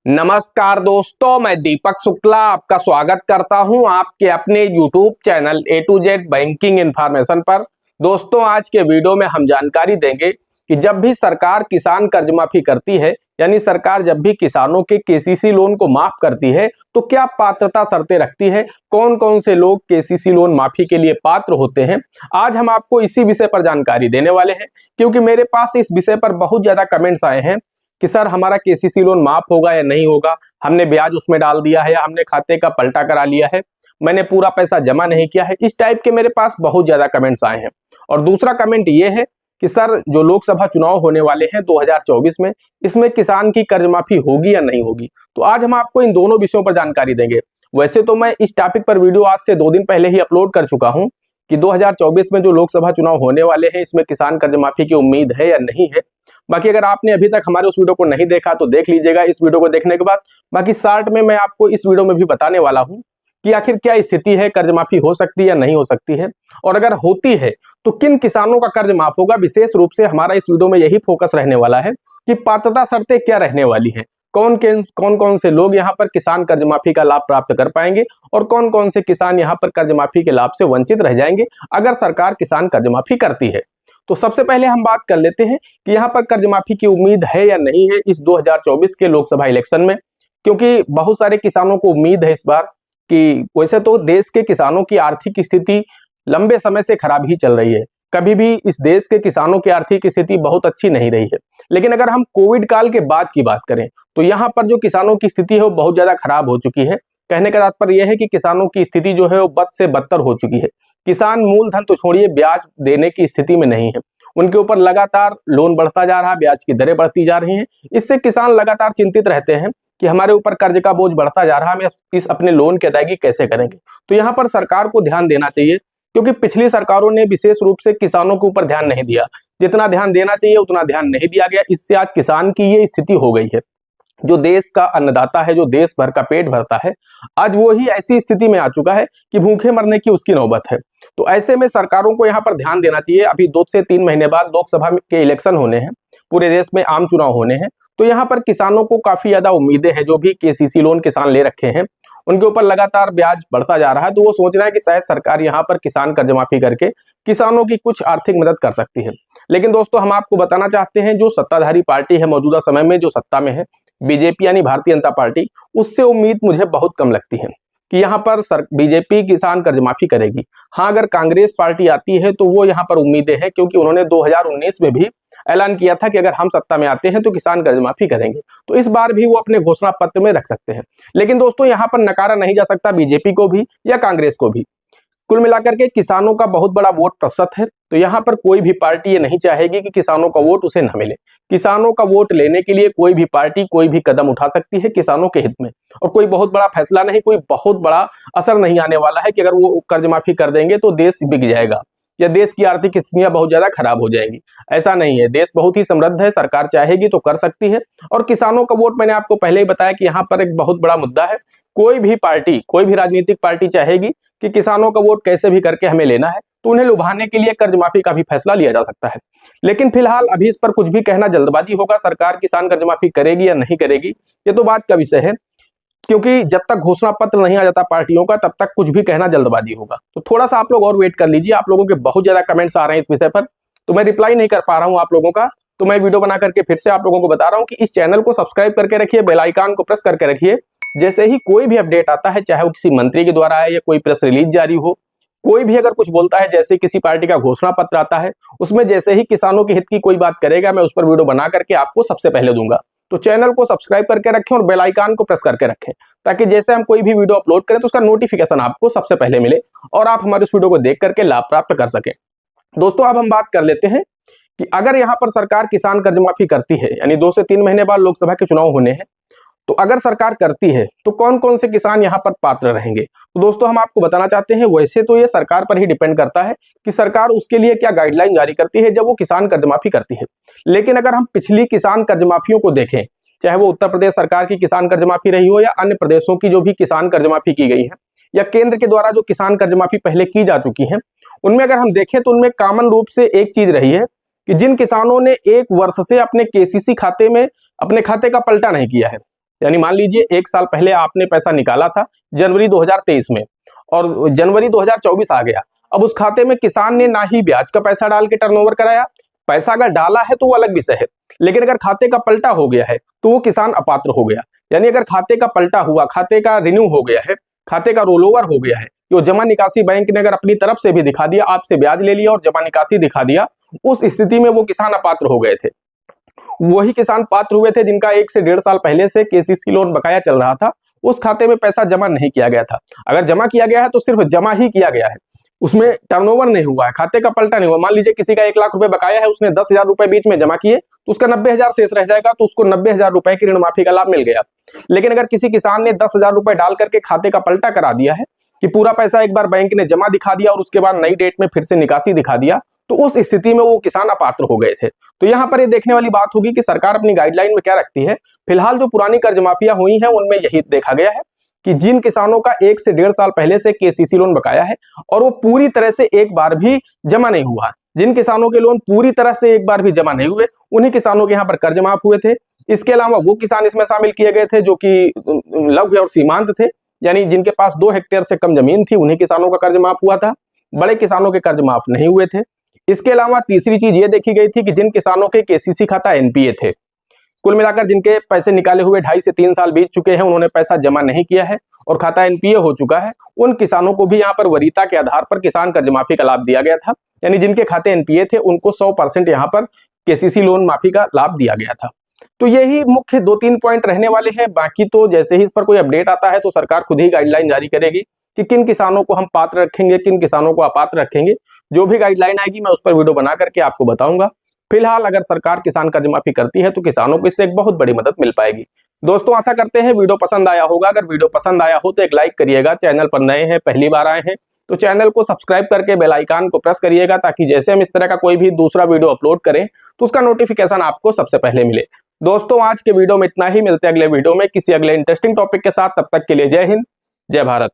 नमस्कार दोस्तों, मैं दीपक शुक्ला आपका स्वागत करता हूं आपके अपने YouTube channel A to Z banking information पर। दोस्तों, आज के वीडियो में हम जानकारी देंगे कि जब भी सरकार किसान कर्ज माफी करती है, यानी सरकार जब भी किसानों के KCC लोन को माफ करती है तो क्या पात्रता शर्तें रखती है, कौन कौन से लोग KCC लोन माफी के लिए पात्र होते हैं। आज हम आपको इसी विषय पर जानकारी देने वाले हैं, क्योंकि मेरे पास इस विषय पर बहुत ज्यादा कमेंट्स आए हैं कि सर हमारा KCC लोन माफ होगा या नहीं होगा, हमने ब्याज उसमें डाल दिया है या हमने खाते का पलटा करा लिया है, मैंने पूरा पैसा जमा नहीं किया है। इस टाइप के मेरे पास बहुत ज्यादा कमेंट्स आए हैं। और दूसरा कमेंट ये है कि सर जो लोकसभा चुनाव होने वाले हैं 2024 में, इसमें किसान की कर्ज माफी होगी या नहीं होगी। तो आज हम आपको इन दोनों विषयों पर जानकारी देंगे। वैसे तो मैं इस टॉपिक पर वीडियो आज से 2 दिन पहले ही अपलोड कर चुका हूं कि 2024 में जो लोकसभा चुनाव होने वाले हैं इसमें किसान कर्ज माफी की उम्मीद है या नहीं है। बाकी अगर आपने अभी तक हमारे उस वीडियो को नहीं देखा तो देख लीजिएगा इस वीडियो को देखने के बाद। बाकी शॉर्ट में मैं आपको इस वीडियो में भी बताने वाला हूं कि आखिर क्या स्थिति है, कर्ज माफी हो सकती है या नहीं हो सकती है, और अगर होती है तो किन किसानों का कर्ज माफ होगा। विशेष रूप से हमारा इस वीडियो में यही फोकस रहने वाला है कि पात्रता शर्तें क्या रहने वाली है, कौन कौन से लोग यहाँ पर किसान कर्ज माफी का लाभ प्राप्त कर पाएंगे और कौन कौन से किसान यहाँ पर कर्ज माफी के लाभ से वंचित रह जाएंगे अगर सरकार किसान कर्ज माफी करती है। तो सबसे पहले हम बात कर लेते हैं कि यहाँ पर कर्ज माफी की उम्मीद है या नहीं है इस 2024 के लोकसभा इलेक्शन में, क्योंकि बहुत सारे किसानों को उम्मीद है इस बार कि वैसे तो देश के किसानों की आर्थिक स्थिति लंबे समय से खराब ही चल रही है। कभी भी इस देश के किसानों की आर्थिक स्थिति बहुत अच्छी नहीं रही है, लेकिन अगर हम कोविड काल के बाद की बात करें तो यहाँ पर जो किसानों की स्थिति है वो बहुत ज्यादा खराब हो चुकी है। कहने का तात्पर्य यह है कि किसानों की स्थिति जो है वो बद से बदतर हो चुकी है। किसान मूलधन तो छोड़िए, ब्याज देने की स्थिति में नहीं है। उनके ऊपर लगातार लोन बढ़ता जा रहा है, ब्याज की दरें बढ़ती जा रही हैं। इससे किसान लगातार चिंतित रहते हैं कि हमारे ऊपर कर्ज का बोझ बढ़ता जा रहा है, हम इस अपने लोन की अदायगी कैसे करेंगे। तो यहाँ पर सरकार को ध्यान देना चाहिए, क्योंकि पिछली सरकारों ने विशेष रूप से किसानों के ऊपर ध्यान नहीं दिया। जितना ध्यान देना चाहिए उतना ध्यान नहीं दिया गया। इससे आज किसान की ये स्थिति हो गई है। जो देश का अन्नदाता है, जो देश भर का पेट भरता है, आज वो ही ऐसी स्थिति में आ चुका है कि भूखे मरने की उसकी नौबत है। तो ऐसे में सरकारों को यहाँ पर ध्यान देना चाहिए। अभी 2 से 3 महीने बाद लोकसभा के इलेक्शन होने हैं, पूरे देश में आम चुनाव होने हैं। तो यहाँ पर किसानों को काफी ज्यादा उम्मीदें हैं। जो भी KCC लोन किसान ले रखे हैं उनके ऊपर लगातार ब्याज बढ़ता जा रहा है, तो वो सोच रहे हैं कि शायद सरकार यहाँ पर किसान कर्ज माफी करके किसानों की कुछ आर्थिक मदद कर सकती है। लेकिन दोस्तों, हम आपको बताना चाहते हैं जो सत्ताधारी पार्टी है मौजूदा समय में, जो सत्ता में है, BJP यानी भारतीय जनता पार्टी, उससे उम्मीद मुझे बहुत कम लगती है कि यहाँ पर BJP किसान कर्ज माफी करेगी। हाँ, अगर कांग्रेस पार्टी आती है तो वो यहाँ पर उम्मीदें हैं, क्योंकि उन्होंने 2019 में भी ऐलान किया था कि अगर हम सत्ता में आते हैं तो किसान कर्ज माफी करेंगे। तो इस बार भी वो अपने घोषणा पत्र में रख सकते हैं। लेकिन दोस्तों, यहाँ पर नकारा नहीं जा सकता BJP को भी या कांग्रेस को भी। कुल मिलाकर के किसानों का बहुत बड़ा वोट प्रतिशत है, तो यहाँ पर कोई भी पार्टी ये नहीं चाहेगी कि किसानों का वोट उसे न मिले। किसानों का वोट लेने के लिए कोई भी पार्टी कोई भी कदम उठा सकती है किसानों के हित में, और कोई बहुत बड़ा फैसला नहीं, कोई बहुत बड़ा असर नहीं आने वाला है कि अगर वो कर्ज माफी कर देंगे तो देश बिक जाएगा या देश की आर्थिक स्थितियां बहुत ज्यादा खराब हो जाएंगी। ऐसा नहीं है, देश बहुत ही समृद्ध है, सरकार चाहेगी तो कर सकती है। और किसानों का वोट, मैंने आपको पहले ही बताया कि यहाँ पर एक बहुत बड़ा मुद्दा है। कोई भी पार्टी, कोई भी राजनीतिक पार्टी चाहेगी कि किसानों का वोट कैसे भी करके हमें लेना है, तो उन्हें लुभाने के लिए कर्ज माफी का भी फैसला लिया जा सकता है। लेकिन फिलहाल अभी इस पर कुछ भी कहना जल्दबाजी होगा। सरकार किसान कर्ज माफी करेगी या नहीं करेगी ये तो बात का विषय है, क्योंकि जब तक घोषणा पत्र नहीं आ जाता पार्टियों का तब तक कुछ भी कहना जल्दबाजी होगा। तो थोड़ा सा आप लोग और वेट कर लीजिए। आप लोगों के बहुत ज्यादा कमेंट्स आ रहे हैं इस विषय पर, तो मैं रिप्लाई नहीं कर पा रहा हूं आप लोगों का। तो मैं वीडियो बना करके फिर से आप लोगों को बता रहा हूं कि इस चैनल को सब्सक्राइब करके रखिए, बेल आइकन को प्रेस करके रखिए। जैसे ही कोई भी अपडेट आता है, चाहे वो किसी मंत्री के द्वारा है या कोई प्रेस रिलीज जारी हो, कोई भी अगर कुछ बोलता है, जैसे किसी पार्टी का घोषणा पत्र आता है, उसमें जैसे ही किसानों के हित की कोई बात करेगा, मैं उस पर वीडियो बना करके आपको सबसे पहले दूंगा। तो चैनल को सब्सक्राइब करके रखें और बेल आइकन को प्रेस करके रखें, ताकि जैसे हम कोई भी वीडियो अपलोड करें तो उसका नोटिफिकेशन आपको सबसे पहले मिले और आप हमारे उस वीडियो को देख करके लाभ प्राप्त कर सकें। दोस्तों, अब हम बात कर लेते हैं कि अगर यहाँ पर सरकार किसान कर्ज माफी करती है, यानी 2 से 3 महीने बाद लोकसभा के चुनाव होने हैं, तो अगर सरकार करती है तो कौन कौन से किसान यहाँ पर पात्र रहेंगे। तो दोस्तों, हम आपको बताना चाहते हैं, वैसे तो ये सरकार पर ही डिपेंड करता है कि सरकार उसके लिए क्या गाइडलाइन जारी करती है जब वो किसान कर्ज माफी करती है। लेकिन अगर हम पिछली किसान कर्ज माफियों को देखें, चाहे वो उत्तर प्रदेश सरकार की किसान कर्ज माफी रही हो या अन्य प्रदेशों की जो भी किसान कर्ज माफी की गई है, या केंद्र के द्वारा जो किसान कर्ज माफी पहले की जा चुकी है, उनमें अगर हम देखें तो उनमें कॉमन रूप से एक चीज रही है कि जिन किसानों ने 1 वर्ष से अपने KCC खाते में अपने खाते का पलटा नहीं किया है, यानी मान लीजिए 1 साल पहले आपने पैसा निकाला था जनवरी 2023 में और जनवरी 2024 आ गया। अब उस खाते में किसान ने ना ही ब्याज का पैसा डाल के टर्नओवर कराया, पैसा अगर डाला है तो वो अलग विषय है, लेकिन अगर खाते का पलटा हो गया है तो वो किसान अपात्र हो गया। यानी अगर खाते का पलटा हुआ, खाते का रिन्यू हो गया है, खाते का रोल ओवर हो गया है, तो जमा निकासी बैंक ने अगर अपनी तरफ से भी दिखा दिया, आपसे ब्याज ले लिया और जमा निकासी दिखा दिया, उस स्थिति में वो किसान अपात्र हो गए थे। वही किसान पात्र हुए थे जिनका 1 से 1.5 साल पहले से केसीसी लोन बकाया चल रहा था, उस खाते में पैसा जमा नहीं किया गया था। अगर जमा किया गया है तो सिर्फ जमा ही किया गया है, उसमें टर्नओवर नहीं हुआ है, खाते का पलटा नहीं हुआ। मान लीजिए किसी का 1 लाख रुपए बकाया है, उसने 10,000 रुपए बीच में जमा किए तो उसका 90,000 शेष रह जाएगा, तो उसको 90,000 रुपए की ऋण माफी का लाभ मिल गया। लेकिन अगर किसी किसान ने 10,000 रुपए डाल करके खाते का पलटा करा दिया है कि पूरा पैसा एक बार बैंक ने जमा दिखा दिया और उसके बाद नई डेट में फिर से निकासी दिखा दिया, तो उस स्थिति में वो किसान अपात्र हो गए थे। तो यहाँ पर ये देखने वाली बात होगी कि सरकार अपनी गाइडलाइन में क्या रखती है। फिलहाल जो पुरानी कर्ज माफिया हुई है उनमें यही देखा गया है कि जिन किसानों का 1 से 1.5 साल पहले से केसीसी लोन बकाया है और वो पूरी तरह से एक बार भी जमा नहीं हुआ, जिन किसानों के लोन पूरी तरह से एक बार भी जमा नहीं हुए, उन्हीं किसानों के यहाँ पर कर्ज माफ हुए थे। इसके अलावा वो किसान इसमें शामिल किए गए थे जो कि लघु और सीमांत थे, यानी जिनके पास 2 हेक्टेयर से कम जमीन थी, उन्हीं किसानों का कर्ज माफ हुआ था। बड़े किसानों के कर्ज माफ नहीं हुए थे। इसके अलावा तीसरी चीज ये देखी गई थी कि जिन किसानों के केसीसी खाता एनपीए थे, कुल मिलाकर जिनके पैसे निकाले हुए 2.5 से 3 साल बीत चुके हैं, उन्होंने पैसा जमा नहीं किया है और खाता एनपीए हो चुका है, उन किसानों को भी यहाँ पर वरीयता के आधार पर किसान कर्ज माफी का लाभ दिया गया था। यानी जिनके खाते एनपीए थे उनको 100% यहाँ पर केसीसी लोन माफी का लाभ दिया गया था। तो यही मुख्य 2-3 पॉइंट रहने वाले हैं। बाकी तो जैसे ही इस पर कोई अपडेट आता है तो सरकार खुद ही गाइडलाइन जारी करेगी कि किन किसानों को हम पात्र रखेंगे, किन किसानों को अपात्र रखेंगे। जो भी गाइडलाइन आएगी मैं उस पर वीडियो बना करके आपको बताऊंगा। फिलहाल अगर सरकार किसान कर्ज माफी करती है तो किसानों को इससे एक बहुत बड़ी मदद मिल पाएगी। दोस्तों आशा करते हैं वीडियो पसंद आया होगा। अगर वीडियो पसंद आया हो तो एक लाइक करिएगा। चैनल पर नए हैं, पहली बार आए हैं तो चैनल को सब्सक्राइब करके बेल आइकन को प्रेस करिएगा, ताकि जैसे हम इस तरह का कोई भी दूसरा वीडियो अपलोड करें तो उसका नोटिफिकेशन आपको सबसे पहले मिले। दोस्तों आज के वीडियो में इतना ही, मिलते हैं अगले वीडियो में किसी अगले इंटरेस्टिंग टॉपिक के साथ। तब तक के लिए जय हिंद, जय भारत।